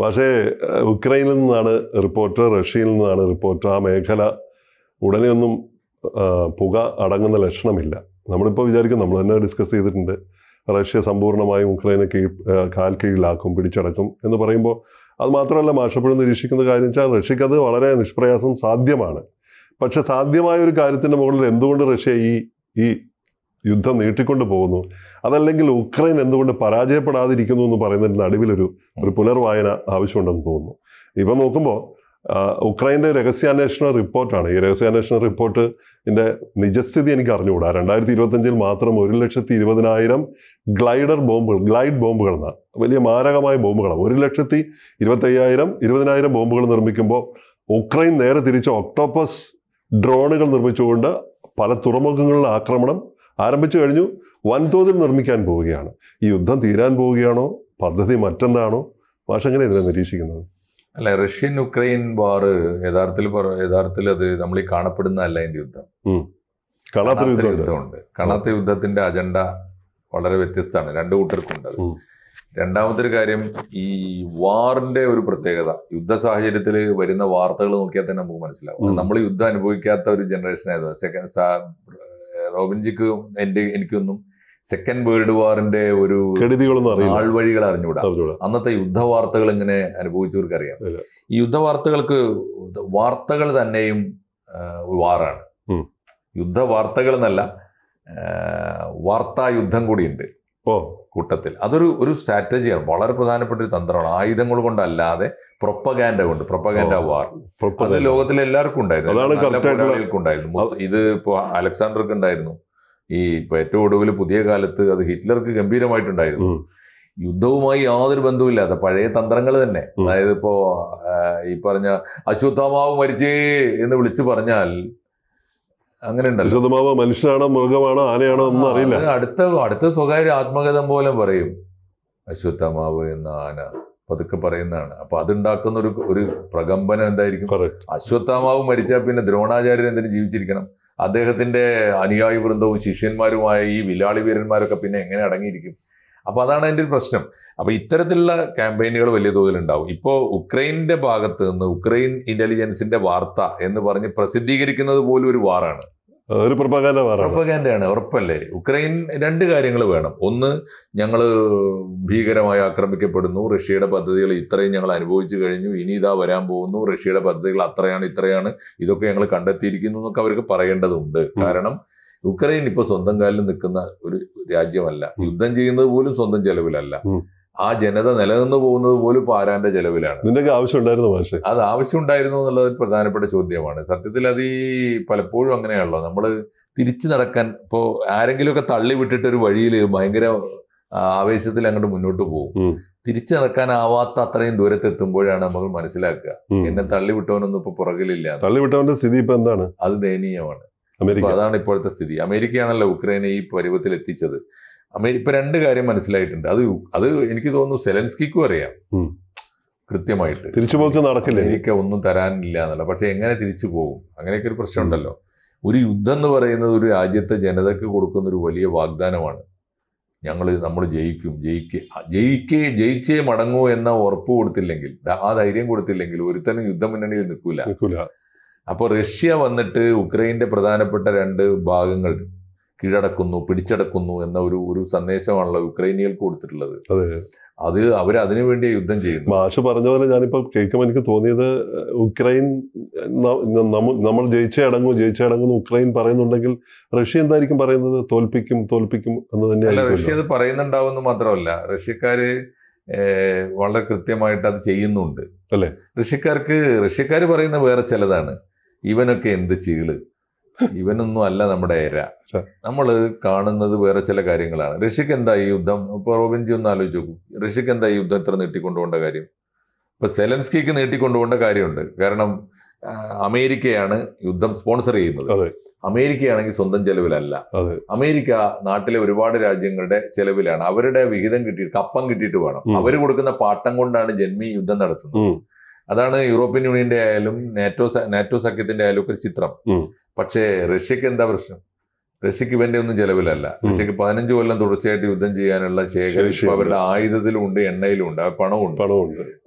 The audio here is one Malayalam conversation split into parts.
പക്ഷേ ഉക്രൈനിൽ നിന്നാണ് റിപ്പോർട്ട്, റഷ്യയിൽ നിന്നാണ് റിപ്പോർട്ട്. ആ മേഖല ഉടനെയൊന്നും പുക അടങ്ങുന്ന ലക്ഷണമില്ല. നമ്മളിപ്പോൾ വിചാരിക്കും, നമ്മൾ തന്നെ ഡിസ്കസ് ചെയ്തിട്ടുണ്ട്, റഷ്യ സമ്പൂർണ്ണമായും ഉക്രൈനെ കാൽ കീഴിലാക്കും, പിടിച്ചടക്കും എന്ന് പറയുമ്പോൾ അത് മാത്രമല്ല, മാഷപ്പോഴും നിരീക്ഷിക്കുന്ന കാര്യം വെച്ചാൽ റഷ്യക്ക് അത് വളരെ നിഷ്പ്രയാസം സാധ്യമാണ്. പക്ഷെ സാധ്യമായ ഒരു കാര്യത്തിൻ്റെ മുകളിൽ എന്തുകൊണ്ട് റഷ്യ ഈ യുദ്ധം നീട്ടിക്കൊണ്ട് പോകുന്നു, അതല്ലെങ്കിൽ ഉക്രൈൻ എന്തുകൊണ്ട് പരാജയപ്പെടാതിരിക്കുന്നു എന്ന് പറയുന്നതിന് നടുവിലൊരു പുനർവായന ആവശ്യമുണ്ടെന്ന് തോന്നുന്നു. ഇപ്പം നോക്കുമ്പോൾ ഉക്രൈൻ്റെ രഹസ്യാന്വേഷണ റിപ്പോർട്ടാണ്. ഈ രഹസ്യാന്വേഷണ റിപ്പോർട്ടിൻ്റെ നിജസ്ഥിതി എനിക്ക് അറിഞ്ഞുകൂടാ. 2025 മാത്രം 1,20,000 ഗ്ലൈഡ് ബോംബുകൾ എന്നാണ്, വലിയ മാരകമായ ബോംബുകളാണ്. 1,25,000 ബോംബുകൾ നിർമ്മിക്കുമ്പോൾ ഉക്രൈൻ നേരെ തിരിച്ച് ഒക്ടോപ്പസ് ഡ്രോണുകൾ നിർമ്മിച്ചുകൊണ്ട് പല തുറമുഖങ്ങളിലെ ആക്രമണം ആരംഭിച്ചു കഴിഞ്ഞു. വൻതോതിൽ നിർമ്മിക്കാൻ പോവുകയാണ്. ഈ യുദ്ധം തീരാൻ പോവുകയാണോ, പദ്ധതി മറ്റെന്താണോ? ഭാഷ എങ്ങനെ ഇതിനെ നിരീക്ഷിക്കുന്നത്? അല്ല, റഷ്യൻ ഉക്രൈൻ വാർ യഥാർത്ഥത്തിൽ അത് നമ്മൾ ഈ കാണപ്പെടുന്നതല്ല. അതിന്റെ യുദ്ധം യുദ്ധമുണ്ട്. കാണാത്ത യുദ്ധത്തിന്റെ അജണ്ട വളരെ വ്യത്യസ്തമാണ്, രണ്ടു കൂട്ടർക്കുണ്ട്. രണ്ടാമത്തെ ഒരു കാര്യം, ഈ വാറിന്റെ ഒരു പ്രത്യേകത, യുദ്ധ സാഹചര്യത്തിൽ വരുന്ന വാർത്തകൾ നോക്കിയാൽ തന്നെ നമുക്ക് മനസ്സിലാവും. നമ്മൾ യുദ്ധം അനുഭവിക്കാത്ത ഒരു ജനറേഷൻ ആയിരുന്നു. റോബിൻജിക്കും എനിക്കൊന്നും സെക്കൻഡ് വേൾഡ് വാറിന്റെ ഒരു ആൾവഴികൾ അറിഞ്ഞൂടാ. അന്നത്തെ യുദ്ധവാർത്തകൾ ഇങ്ങനെ അനുഭവിച്ചവർക്ക് അറിയാം. ഈ യുദ്ധവാർത്തകൾക്ക് വാർത്തകൾ തന്നെയും വാറാണ്. യുദ്ധവാർത്തകൾ എന്നല്ല, വാർത്താ യുദ്ധം കൂടിയുണ്ട് കൂട്ടത്തിൽ. അതൊരു സ്ട്രാറ്റജിയാണ്, വളരെ പ്രധാനപ്പെട്ട ഒരു തന്ത്രമാണ്. ആയുധങ്ങൾ കൊണ്ടല്ലാതെ പ്രൊപ്പഗാൻഡ വാർ. അത് ലോകത്തിലെ എല്ലാവർക്കും ഉണ്ടായിരുന്നു. ഇത് ഇപ്പോൾ അലക്സാണ്ടർക്ക് ഉണ്ടായിരുന്നു. ഇപ്പൊ ഏറ്റവും ഒടുവിൽ പുതിയ കാലത്ത് അത് ഹിറ്റ്ലർക്ക് ഗംഭീരമായിട്ടുണ്ടായിരുന്നു. യുദ്ധവുമായി യാതൊരു ബന്ധവുമില്ലാത്ത പഴയ തന്ത്രങ്ങൾ തന്നെ. അതായത് ഇപ്പോ ഈ പറഞ്ഞ അശ്വത്ഥാമാവ് മരിച്ചേ എന്ന് വിളിച്ചു പറഞ്ഞാൽ അങ്ങനെ ഉണ്ടല്ലോ, മനുഷ്യനാണോ മൃഗമാണോ ആനയാണോ ഒന്നും അറിയില്ല. അടുത്ത സ്വകാര്യ ആത്മകഥം പോലെ പറയും അശ്വത്ഥാമാവ് എന്ന ആന പതുക്കെ പറയുന്നതാണ്. അപ്പൊ അതുണ്ടാക്കുന്ന ഒരു പ്രകമ്പനം എന്തായിരിക്കും? അശ്വത്ഥാമാവ് മരിച്ചാൽ പിന്നെ ദ്രോണാചാര്യൻ എന്തിനു ജീവിച്ചിരിക്കണം? അദ്ദേഹത്തിന്റെ അനുയായി വൃന്ദവും ശിഷ്യന്മാരുമായ ഈ വിലാളി വീരന്മാരൊക്കെ പിന്നെ എങ്ങനെ അടങ്ങിയിരിക്കും? അപ്പൊ അതാണ് അതിന്റെ ഒരു പ്രശ്നം. അപ്പൊ ഇത്തരത്തിലുള്ള ക്യാമ്പയിനുകൾ വലിയ തോതിലുണ്ടാവും. ഇപ്പോൾ ഉക്രൈനിന്റെ ഭാഗത്ത് നിന്ന് ഉക്രൈൻ ഇന്റലിജൻസിന്റെ വാർത്ത എന്ന് പറഞ്ഞ് പ്രസിദ്ധീകരിക്കുന്നത് പോലും ഒരു വാറാണ്, ഒരു പ്രൊപ്പഗാൻഡയാണ്. ഉറപ്പല്ലേ? ഉക്രൈൻ രണ്ട് കാര്യങ്ങൾ വേണം. ഒന്ന്, ഞങ്ങൾ ഭീകരമായി ആക്രമിക്കപ്പെടുന്നു, റഷ്യയുടെ പദ്ധതികൾ ഇത്രയും ഞങ്ങൾ അനുഭവിച്ചു കഴിഞ്ഞു, ഇനി ഇതാ വരാൻ പോകുന്നു, റഷ്യയുടെ പദ്ധതികൾ അത്രയാണ് ഇത്രയാണ്, ഇതൊക്കെ ഞങ്ങൾ കണ്ടെത്തിയിരിക്കുന്നു എന്നൊക്കെ അവർക്ക് പറയേണ്ടതുണ്ട്. കാരണം ഉക്രൈൻ ഇപ്പൊ സ്വന്തം കാലിൽ നിൽക്കുന്ന ഒരു രാജ്യമല്ല. യുദ്ധം ചെയ്യുന്നത് പോലും സ്വന്തം ചെലവിലല്ല. ആ ജനത നിലനിന്ന് പോകുന്നത് പോലും ഇപ്പൊ ആരാന്റെ ചെലവിലാണ്. അത് ആവശ്യമുണ്ടായിരുന്നു എന്നുള്ളത് ഒരു പ്രധാനപ്പെട്ട ചോദ്യമാണ്. സത്യത്തിൽ അത് പലപ്പോഴും അങ്ങനെയാണല്ലോ, നമ്മൾ തിരിച്ചു നടക്കാൻ ഇപ്പോ ആരെങ്കിലുമൊക്കെ തള്ളി വിട്ടിട്ട് ഒരു വഴിയിൽ ഭയങ്കര ആവേശത്തിൽ അങ്ങോട്ട് മുന്നോട്ട് പോകും. തിരിച്ചു നടക്കാനാവാത്ത അത്രയും ദൂരത്തെത്തുമ്പോഴാണ് നമ്മൾ മനസ്സിലാക്കുക, എന്നെ തള്ളിവിട്ടവനൊന്നും ഇപ്പൊ പുറകിലില്ല. തള്ളിവിട്ടവന്റെ സ്ഥിതി ഇപ്പൊ എന്താണ്? അത് ദയനീയമാണ്. അതാണ് ഇപ്പോഴത്തെ സ്ഥിതി. അമേരിക്കയാണല്ലോ ഉക്രൈനെ ഈ പരുവത്തിൽ എത്തിച്ചത്. ഇപ്പൊ രണ്ട് കാര്യം മനസ്സിലായിട്ടുണ്ട്. അത് എനിക്ക് തോന്നുന്നു സെലൻസ്കിക്കും അറിയാം കൃത്യമായിട്ട്. തിരിച്ചുപോക്ക് നടക്കില്ല, അമേരിക്ക ഒന്നും തരാനില്ല എന്നുള്ള. പക്ഷെ എങ്ങനെ തിരിച്ചു പോകും? അങ്ങനെയൊക്കെ ഒരു പ്രശ്നമുണ്ടല്ലോ. ഒരു യുദ്ധം എന്ന് പറയുന്നത് ഒരു രാജ്യത്തെ ജനതയ്ക്ക് കൊടുക്കുന്ന ഒരു വലിയ വാഗ്ദാനമാണ്. നമ്മൾ ജയിച്ചേ മടങ്ങൂ എന്ന ഉറപ്പ് കൊടുത്തില്ലെങ്കിൽ, ആ ധൈര്യം കൊടുത്തില്ലെങ്കിൽ ഒരുത്തനും യുദ്ധമുന്നണിയിൽ നിൽക്കൂല. അപ്പോൾ റഷ്യ വന്നിട്ട് ഉക്രൈൻ്റെ പ്രധാനപ്പെട്ട രണ്ട് ഭാഗങ്ങൾ പിടിച്ചടക്കുന്നു എന്ന ഒരു സന്ദേശമാണല്ലോ ഉക്രൈനികൾക്ക് കൊടുത്തിട്ടുള്ളത്. അത് അവരതിനു വേണ്ടി യുദ്ധം ചെയ്യുന്നു. മാഷ് പറഞ്ഞ പോലെ ഞാനിപ്പോ കേൾക്കുമ്പോൾ എനിക്ക് തോന്നിയത്, ഉക്രൈൻ നമ്മൾ ജയിച്ചേ അടങ്ങുന്നു ഉക്രൈൻ പറയുന്നുണ്ടെങ്കിൽ റഷ്യ എന്തായിരിക്കും പറയുന്നത്? തോൽപ്പിക്കും എന്ന് തന്നെയല്ല. റഷ്യ അത് പറയുന്നുണ്ടാവുമെന്ന് മാത്രമല്ല, റഷ്യക്കാര് വളരെ കൃത്യമായിട്ട് അത് ചെയ്യുന്നുണ്ട് അല്ലേ. റഷ്യക്കാർ പറയുന്ന വേറെ ചിലതാണ്. ഇവനൊക്കെ എന്ത് ചീള്, ഇവനൊന്നും അല്ല നമ്മുടെ ഏര. നമ്മൾ കാണുന്നത് വേറെ ചില കാര്യങ്ങളാണ്. റഷ്യക്ക് എന്താ ഈ യുദ്ധം? ഇപ്പൊ റോബിൻജി ഒന്ന് ആലോചിച്ച് നോക്കൂ, റഷ്യക്ക് എന്താ ഈ യുദ്ധം ഇത്ര നീട്ടിക്കൊണ്ടുപോകേണ്ട കാര്യം? ഇപ്പൊ സെലൻസ്കിക്ക് നീട്ടിക്കൊണ്ടുപോകേണ്ട കാര്യമുണ്ട്. കാരണം അമേരിക്കയാണ് യുദ്ധം സ്പോൺസർ ചെയ്യുന്നത്. അമേരിക്കയാണെങ്കിൽ സ്വന്തം ചെലവിലല്ല. അമേരിക്ക നാട്ടിലെ ഒരുപാട് രാജ്യങ്ങളുടെ ചെലവിലാണ്. അവരുടെ വിഹിതം കപ്പം കിട്ടിയിട്ട് വേണം. അവർ കൊടുക്കുന്ന പാട്ടം കൊണ്ടാണ് ജന്മി യുദ്ധം നടത്തുന്നത്. അതാണ് യൂറോപ്യൻ യൂണിയന്റെ ആയാലും നാറ്റോ സഖ്യത്തിന്റെ ആയാലും ഒക്കെ ഒരു ചിത്രം. പക്ഷേ റഷ്യക്ക് എന്താ പ്രശ്നം? റഷ്യക്ക് ഇവന്റെ ഒന്നും ചെലവിലല്ല. റഷ്യക്ക് 15 കൊല്ലം തുടർച്ചയായിട്ട് യുദ്ധം ചെയ്യാനുള്ള ശേഖരിപ്പ് അവരുടെ ആയുധത്തിലുണ്ട്, എണ്ണയിലുണ്ട്, പണമുണ്ട്.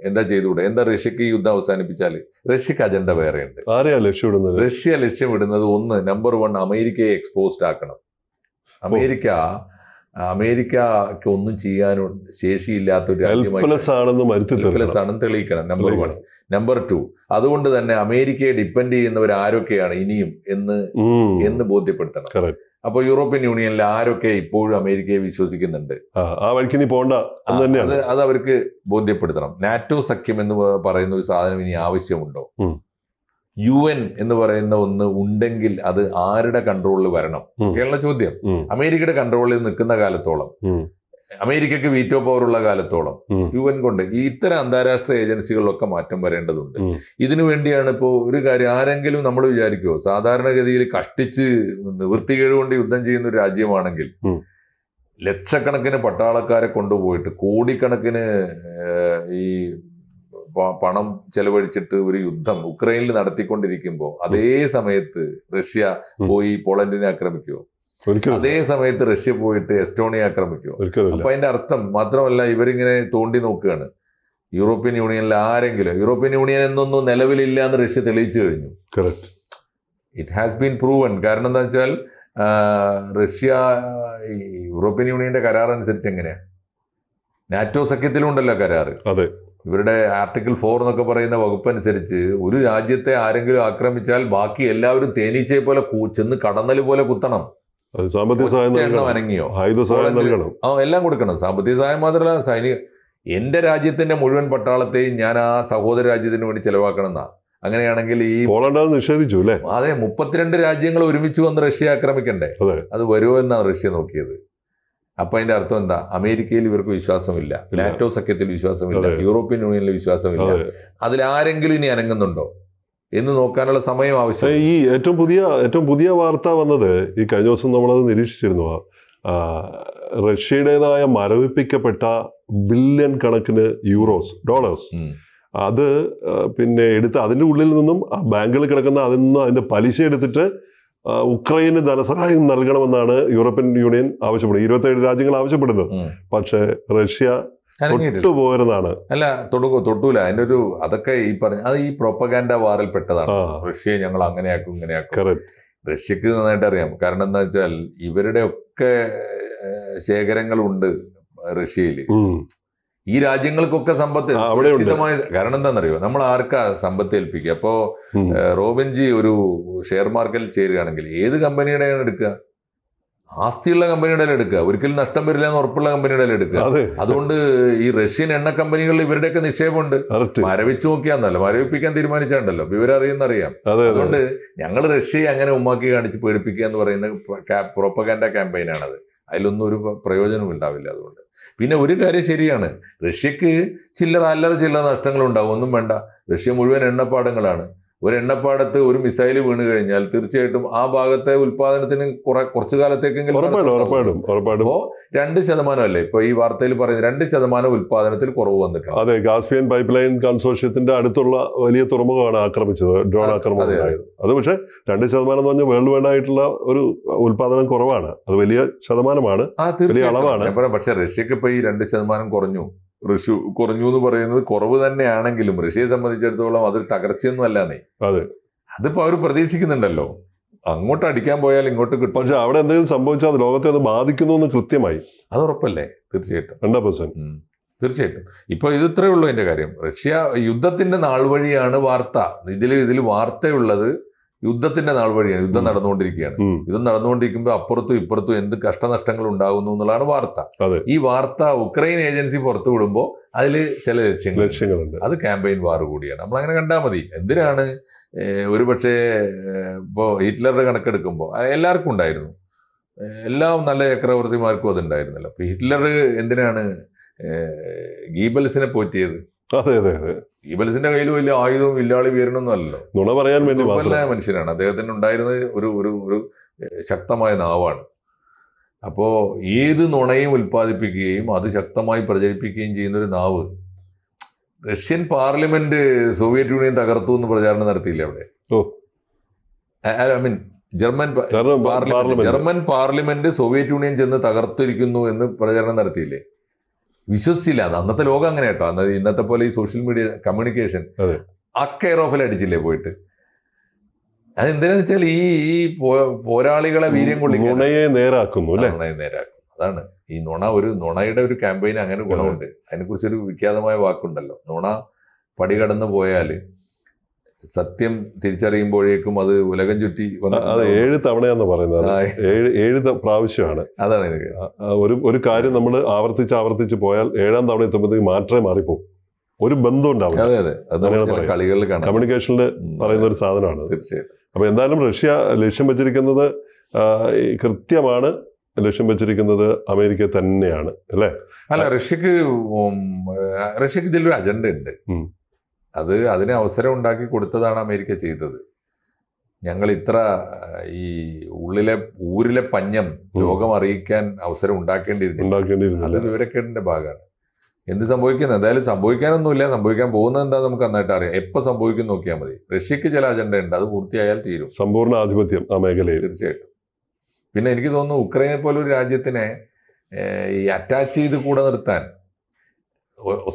എന്താ ചെയ്തുകൂടെ? എന്താ റഷ്യക്ക് ഈ യുദ്ധം അവസാനിപ്പിച്ചാൽ? റഷ്യക്ക് അജണ്ട വേറെയുണ്ട്. ആരെയാ ലക്ഷ്യമിടുന്നത്? റഷ്യ ലക്ഷ്യമിടുന്നത് ഒന്ന്, നമ്പർ 1 അമേരിക്കയെ എക്സ്പോസ്ഡ് ആക്കണം. അമേരിക്കക്ക് ഒന്നും ചെയ്യാനും ശേഷിയില്ലാത്ത ഒരു രാജ്യമാണെന്ന് തെളിയിക്കണം. നമ്പർ 1. നമ്പർ 2, അതുകൊണ്ട് തന്നെ അമേരിക്കയെ ഡിപ്പെൻഡ് ചെയ്യുന്നവർ ആരൊക്കെയാണ് ഇനിയും എന്ന് ബോധ്യപ്പെടുത്തണം. അപ്പോൾ യൂറോപ്യൻ യൂണിയനിൽ ആരൊക്കെ ഇപ്പോഴും അമേരിക്കയെ വിശ്വസിക്കുന്നുണ്ട്, അത് അവർക്ക് ബോധ്യപ്പെടുത്തണം. നാറ്റോ സഖ്യം എന്ന് പറയുന്ന ഒരു സാധനം ഇനി ആവശ്യമുണ്ടോ? UN എന്ന് പറയുന്ന ഒന്ന് ഉണ്ടെങ്കിൽ അത് ആരുടെ കൺട്രോളിൽ വരണം? ഒക്കെയുള്ള ചോദ്യം. അമേരിക്കയുടെ കൺട്രോളിൽ നിൽക്കുന്ന കാലത്തോളം, അമേരിക്കക്ക് വീറ്റോ പവർ ഉള്ള കാലത്തോളം UN കൊണ്ട് ഇത്തരം അന്താരാഷ്ട്ര ഏജൻസികളിലൊക്കെ മാറ്റം വരേണ്ടതുണ്ട്. ഇതിനു വേണ്ടിയാണ് ഇപ്പോൾ ഒരു കാര്യം, ആരെങ്കിലും നമ്മൾ വിചാരിക്കുമോ സാധാരണഗതിയിൽ കഷ്ടിച്ച് നിവൃത്തികേട് കൊണ്ട് യുദ്ധം ചെയ്യുന്ന ഒരു രാജ്യമാണെങ്കിൽ ലക്ഷക്കണക്കിന് പട്ടാളക്കാരെ കൊണ്ടുപോയിട്ട് കോടിക്കണക്കിന് ഈ പണം ചെലവഴിച്ചിട്ട് ഒരു യുദ്ധം ഉക്രൈനിൽ നടത്തിക്കൊണ്ടിരിക്കുമ്പോൾ അതേ സമയത്ത് റഷ്യ പോയി പോളണ്ടിനെ ആക്രമിക്കുമോ? അതേ സമയത്ത് റഷ്യ പോയിട്ട് എസ്റ്റോണിയ ആക്രമിക്കുമോ? അപ്പൊ അതിന്റെ അർത്ഥം മാത്രമല്ല, ഇവരിങ്ങനെ തോണ്ടി നോക്കുകയാണ്. യൂറോപ്യൻ യൂണിയനിൽ ആരെങ്കിലും, യൂറോപ്യൻ യൂണിയൻ എന്നൊന്നും നിലവിലില്ല എന്ന് റഷ്യ തെളിയിച്ചു കഴിഞ്ഞു. It has been proven. കാരണം എന്താ വെച്ചാൽ റഷ്യ യൂറോപ്യൻ യൂണിയന്റെ കരാർ അനുസരിച്ച് എങ്ങനെയാ? നാറ്റോ സഖ്യത്തിലുണ്ടല്ലോ കരാറ്. ഇവരുടെ ആർട്ടിക്കിൾ 4 എന്നൊക്കെ പറയുന്ന വകുപ്പ് അനുസരിച്ച് ഒരു രാജ്യത്തെ ആരെങ്കിലും ആക്രമിച്ചാൽ ബാക്കി എല്ലാവരും തേനീച്ചയെ പോലെ ചെന്ന് കടന്നൽ പോലെ കുത്തണം. എണ്ണം അനങ്ങിയോ? എല്ലാം കൊടുക്കണം. സാമ്പത്തിക സഹായം മാത്രമല്ല, എന്റെ രാജ്യത്തിന്റെ മുഴുവൻ പട്ടാളത്തെയും ഞാൻ ആ സഹോദര രാജ്യത്തിന് വേണ്ടി ചെലവാക്കണം എന്നാ. അങ്ങനെയാണെങ്കിൽ ഈ നിഷേധിച്ചു അല്ലേ? അതെ, 32 രാജ്യങ്ങൾ ഒരുമിച്ച് വന്ന് റഷ്യ ആക്രമിക്കണ്ടേ? അത് വരുമോ എന്നാണ് റഷ്യ നോക്കിയത്. അപ്പൊ അതിന്റെ അർത്ഥം എന്താ? അമേരിക്കയിൽ ഇവർക്ക് വിശ്വാസമില്ല, നാറ്റോ സഖ്യത്തിൽ വിശ്വാസമില്ല, യൂറോപ്യൻ യൂണിയനിൽ വിശ്വാസമില്ല. അതിലാരെങ്കിലും ഇനി അനങ്ങുന്നുണ്ടോ എന്ന് നോക്കാനുള്ള സമയം ആവശ്യം. ഈ ഏറ്റവും പുതിയ വാർത്ത വന്നത് ഈ കഴിഞ്ഞ ദിവസം നമ്മളത് നിരീക്ഷിച്ചിരുന്നു. റഷ്യയുടേതായ മരവിപ്പിക്കപ്പെട്ട ബില്യൺ കണക്കിന് ഡോളേഴ്സ് അത് പിന്നെ എടുത്ത് അതിൻ്റെ ഉള്ളിൽ നിന്നും ബാങ്കുകളിൽ കിടക്കുന്ന അതിന്റെ പലിശ എടുത്തിട്ട് ഉക്രൈന് ധനസഹായം നൽകണമെന്നാണ് യൂറോപ്യൻ യൂണിയൻ ആവശ്യപ്പെടുന്നത്. 27 രാജ്യങ്ങൾ ആവശ്യപ്പെടുന്നത്. പക്ഷെ റഷ്യ തൊട്ടുപോരുന്നതാണ്. അല്ല, തൊട്ടൂല. അതിന്റെ ഒരു അതൊക്കെ ഈ പറഞ്ഞ അത് ഈ പ്രൊപ്പഗാൻഡ വാറിൽ പെട്ടതാണ്. റഷ്യയെ ഞങ്ങൾ അങ്ങനെയാക്കും ഇങ്ങനെയാക്കും. റഷ്യക്ക് നന്നായിട്ട് അറിയാം. കാരണം എന്താ വെച്ചാൽ ഇവരുടെ ഒക്കെ ശേഖരങ്ങളുണ്ട് റഷ്യയിൽ. ഈ രാജ്യങ്ങൾക്കൊക്കെ സമ്പത്ത് സുരക്ഷിതമായ, കാരണം എന്താണെന്നറിയോ, നമ്മൾ ആർക്കാ സമ്പത്ത് ഏൽപ്പിക്കുക? അപ്പോ റോബിൻജി ഒരു ഷെയർ മാർക്കറ്റിൽ ചേരുകയാണെങ്കിൽ ഏത് കമ്പനിയുടെയാണ് എടുക്കുക? ആസ്തിയുള്ള കമ്പനിയുടെ എടുക്കുക, ഒരിക്കലും നഷ്ടം വരില്ല എന്ന് ഉറപ്പുള്ള കമ്പനിയുടെ എടുക്കുക. അതുകൊണ്ട് ഈ റഷ്യൻ എണ്ണ കമ്പനികളിൽ ഇവരുടെയൊക്കെ നിക്ഷേപമുണ്ട്. മരവിച്ചു നോക്കിയാന്നല്ലോ, മരവിപ്പിക്കാൻ തീരുമാനിച്ചാണ്ടല്ലോ, വിവരം അറിയാം. അതുകൊണ്ട് ഞങ്ങൾ റഷ്യയെ അങ്ങനെ ഉമ്മാക്കി കാണിച്ച് പേടിപ്പിക്കുക എന്ന് പറയുന്ന പ്രൊപ്പഗാൻഡ ക്യാമ്പയിനാണത്. അതിലൊന്നും ഒരു പ്രയോജനവും ഉണ്ടാവില്ല. അതുകൊണ്ട് പിന്നെ ഒരു കാര്യം ശരിയാണ്, റഷ്യക്ക് ചില്ലറ നഷ്ടങ്ങളുണ്ടാവും. ഒന്നും വേണ്ട, റഷ്യ മുഴുവൻ എണ്ണപ്പാടങ്ങളാണ്. ഒരു എണ്ണപ്പാടത്ത് ഒരു മിസൈൽ വീണ് കഴിഞ്ഞാൽ തീർച്ചയായിട്ടും ആ ഭാഗത്തെ ഉൽപാദനത്തിന് കുറച്ചു കാലത്തേക്കെങ്കിലും 2% അല്ലേ ഇപ്പൊ ഈ വാർത്തയിൽ പറയുന്നത്, 2% ഉൽപാദനത്തിൽ കുറവ് വന്നിട്ടുണ്ട്. അതെ, കാസ്പിയൻ പൈപ്പ് ലൈൻ കൺസോർഷ്യത്തിന്റെ അടുത്തുള്ള വലിയ തുറമുഖമാണ് ആക്രമിച്ചത്, ഡ്രോൺ ആക്രമണം ഉണ്ടായത്. അത് പക്ഷെ 2% എന്ന് പറഞ്ഞാൽ വേൾഡ് വൈഡ് ആയിട്ടുള്ള ഒരു ഉൽപാദനം കുറവാണ്. അത് വലിയ ശതമാനമാണ്, വലിയ അളവാണ്. പക്ഷെ റഷ്യക്ക് ഇപ്പൊ ഈ 2% കുറഞ്ഞു എന്ന് പറയുന്നത് കുറവ് തന്നെയാണെങ്കിലും റഷ്യയെ സംബന്ധിച്ചിടത്തോളം അതൊരു തകർച്ചയൊന്നും അല്ലാന്നേ. അതിപ്പോ അവർ പ്രതീക്ഷിക്കുന്നുണ്ടല്ലോ, അങ്ങോട്ട് അടിക്കാൻ പോയാൽ ഇങ്ങോട്ട് കിട്ടും. പക്ഷെ അവിടെ എന്തെങ്കിലും സംഭവിച്ചാൽ അത് ലോകത്തെ അത് ബാധിക്കുന്നു കൃത്യമായി. അത് ഉറപ്പല്ലേ? തീർച്ചയായിട്ടും 100%. തീർച്ചയായിട്ടും. ഇപ്പൊ ഇത് ഇത്രയേ ഉള്ളൂ എന്റെ കാര്യം. റഷ്യ യുദ്ധത്തിന്റെ നാൾ വഴിയാണ് വാർത്ത. ഇതിൽ വാർത്തയുള്ളത് യുദ്ധത്തിന്റെ നാൾ വഴിയാണ്. യുദ്ധം നടന്നുകൊണ്ടിരിക്കുകയാണ്. യുദ്ധം നടന്നുകൊണ്ടിരിക്കുമ്പോൾ അപ്പുറത്തും ഇപ്പുറത്തും എന്ത് കഷ്ടനഷ്ടങ്ങൾ ഉണ്ടാകുന്നു എന്നുള്ളതാണ് വാർത്ത. ഈ വാർത്ത ഉക്രൈൻ ഏജൻസി പുറത്തു വിടുമ്പോൾ അതിൽ ചില ലക്ഷ്യങ്ങളുണ്ട്. അത് ക്യാമ്പയിൻ വാർ കൂടിയാണ്. നമ്മൾ അങ്ങനെ കണ്ടാൽ മതി. എന്തിനാണ് ഒരുപക്ഷെ ഇപ്പോൾ ഹിറ്റ്ലറുടെ കണക്കെടുക്കുമ്പോൾ എല്ലാവർക്കും ഉണ്ടായിരുന്നു, എല്ലാം നല്ല ചക്രവർത്തിമാർക്കും അതുണ്ടായിരുന്നല്ലോ. അപ്പൊ ഹിറ്റ്ലർ എന്തിനാണ് ഗീബൽസിനെ പോറ്റിയത്? ഗീബൽസിന്റെ കയ്യിൽ വലിയ ആയുധവും വില്ലാളി വീരണമൊന്നും അല്ലല്ലോ, നുണ പറയാൻ വേണ്ടി മനുഷ്യനാണ്. അദ്ദേഹത്തിന് ഉണ്ടായിരുന്നത് ഒരു ശക്തമായ നാവാണ്. അപ്പോ ഏത് നുണയും ഉൽപ്പാദിപ്പിക്കുകയും അത് ശക്തമായി പ്രചരിപ്പിക്കുകയും ചെയ്യുന്ന ഒരു നാവ്. റഷ്യൻ പാർലമെന്റ് സോവിയറ്റ് യൂണിയൻ തകർത്തു എന്ന് പ്രചാരണം നടത്തിയില്ലേ അവിടെ? ജർമ്മൻ കാരണം parliament German parliament Soviet union ചെന്ന് തകർത്തിരിക്കുന്നു എന്ന് പ്രചരണം നടത്തിയില്ലേ? വിശ്വസിച്ചില്ല. അത് അന്നത്തെ ലോകം അങ്ങനെ കേട്ടോ. അന്ന് ഇന്നത്തെ പോലെ ഈ സോഷ്യൽ മീഡിയ കമ്മ്യൂണിക്കേഷൻ കെയർ ഓഫിൽ അടിച്ചില്ലേ പോയിട്ട്. അതെന്തിനാന്ന് വെച്ചാൽ ഈ പോരാളികളെ വീര്യം കൊള്ളിക്കാൻ നുണയെ നേരാക്കുന്നു അല്ലേ? നേരാക്കും. അതാണ് ഈ നുണയുടെ ഒരു ക്യാമ്പയിൻ. അങ്ങനെ ഗുണമുണ്ട്. അതിനെക്കുറിച്ചൊരു വിഖ്യാതമായ വാക്കുണ്ടല്ലോ, നുണ പടി കടന്നു പോയാൽ സത്യം തിരിച്ചറിയുമ്പോഴേക്കും അത് ഉലകം ചുറ്റി അത് 7 തവണയാന്ന് പറയുന്നത്. 7 പ്രാവശ്യമാണ്. അതാണ് എനിക്ക് ഒരു കാര്യം നമ്മൾ ആവർത്തിച്ച് പോയാൽ 7ാം തവണ എത്തുമ്പോഴത്തേക്ക് മാത്രമേ മാറിപ്പോകും. ഒരു ബന്ധം ഉണ്ടാവും. അതെ അതെ, കളികളിൽ കാണാം. കമ്മ്യൂണിക്കേഷനിൽ പറയുന്ന ഒരു സാധനമാണ്. തീർച്ചയായിട്ടും. അപ്പൊ എന്തായാലും റഷ്യ ലക്ഷ്യം വെച്ചിരിക്കുന്നത് കൃത്യമാണ്. ലക്ഷ്യം വെച്ചിരിക്കുന്നത് അമേരിക്ക തന്നെയാണ് അല്ലേ? അല്ല, റഷ്യക്ക് ഇതിലൊരു അജണ്ട ഉണ്ട്. അതിന് അവസരം ഉണ്ടാക്കി കൊടുത്തതാണ് അമേരിക്ക ചെയ്തത്. ഞങ്ങൾ ഇത്ര ഈ ഊരിലെ പഞ്ഞം ലോകം അറിയിക്കാൻ അവസരം ഉണ്ടാക്കേണ്ടിയിരുന്നു. അത് വിവരക്കേടിന്റെ ഭാഗമാണ്. എന്ത് സംഭവിക്കുന്നത്? എന്തായാലും സംഭവിക്കാനൊന്നുമില്ല. സംഭവിക്കാൻ പോകുന്നത് എന്താ നമുക്ക് നന്നായിട്ട് അറിയാം. എപ്പോൾ സംഭവിക്കും നോക്കിയാൽ മതി. റഷ്യക്ക് ചില അജണ്ട ഉണ്ട്, അത് പൂർത്തിയായാൽ തീരും. സമ്പൂർണ്ണ ആധിപത്യം ആ മേഖലയിൽ. തീർച്ചയായിട്ടും. പിന്നെ എനിക്ക് തോന്നുന്നു ഉക്രൈനെ പോലൊരു രാജ്യത്തിനെ ഈ അറ്റാച്ച് ചെയ്ത് കൂടെ നിർത്താൻ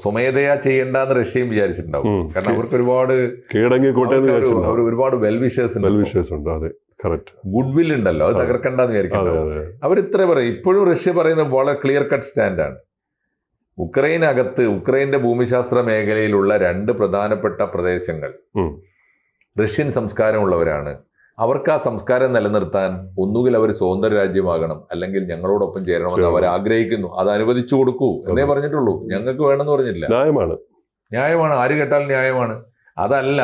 സ്വമേധയാ ചെയ്യേണ്ടെന്ന് റഷ്യയും വിചാരിച്ചിട്ടുണ്ടാവും. കാരണം അവർക്ക് ഒരുപാട് വെൽവിഷേഴ്സ് ഉണ്ട്. അതെ, കറക്റ്റ്. ഗുഡ് വിൽ ഉണ്ടല്ലോ, അത് തകർക്കണ്ടെന്ന് വിചാരിക്കണം. അവരിത്ര പറയും. ഇപ്പോഴും റഷ്യ പറയുന്നത് വളരെ ക്ലിയർ കട്ട് സ്റ്റാൻഡാണ്. ഉക്രൈന്റെ ഭൂമിശാസ്ത്ര മേഖലയിലുള്ള 2 പ്രധാനപ്പെട്ട പ്രദേശങ്ങൾ റഷ്യൻ സംസ്കാരമുള്ളവരാണ്. അവർക്ക് ആ സംസ്കാരം നിലനിർത്താൻ ഒന്നുകിൽ അവർ സ്വതന്ത്ര രാജ്യമാകണം, അല്ലെങ്കിൽ ഞങ്ങളോടൊപ്പം ചേരണമെന്ന് അവർ ആഗ്രഹിക്കുന്നു. അത് അനുവദിച്ചു കൊടുക്കൂ എന്നേ പറഞ്ഞിട്ടുള്ളൂ. ഞങ്ങൾക്ക് വേണമെന്ന് പറഞ്ഞില്ല. ന്യായമാണ്. ആര് കേട്ടാൽ ന്യായമാണ്. അതല്ല,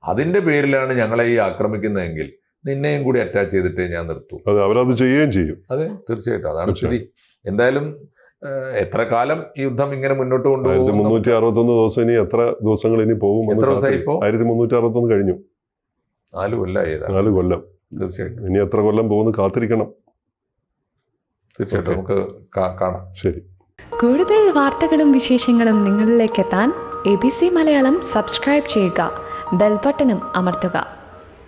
അതിന്റെ പേരിലാണ് ഞങ്ങളെ ഈ ആക്രമിക്കുന്നതെങ്കിൽ നിന്നെയും കൂടി അറ്റാച്ച് ചെയ്തിട്ട് ഞാൻ നിർത്തൂ. അവരത് ചെയ്യുകയും ചെയ്യും. അതെ, തീർച്ചയായിട്ടും. അതാണ് സ്ഥിതി. എന്തായാലും എത്ര കാലം ഈ യുദ്ധം ഇങ്ങനെ മുന്നോട്ട് കൊണ്ടുപോകും? 361 ദിവസം. ഇനി എത്ര ദിവസങ്ങൾ ഇനി പോകും? എത്ര ദിവസമായി ഇപ്പോ? 1361 കഴിഞ്ഞു. 4 കൊല്ലമായി. 4 കൊല്ലം. തീർച്ചയായിട്ടും. ഇനി എത്ര കൊല്ലം പോകുന്നു കാത്തിരിക്കണം. തീർച്ചയായിട്ടും നമുക്ക് കാണാം. ശരി. കൂടുതൽ വാർത്തകളും വിശേഷങ്ങളും നിങ്ങളിലേക്ക് എത്താൻ ABC മലയാളം സബ്സ്ക്രൈബ് ചെയ്യുക, ബെൽ ബട്ടണും അമർത്തുക.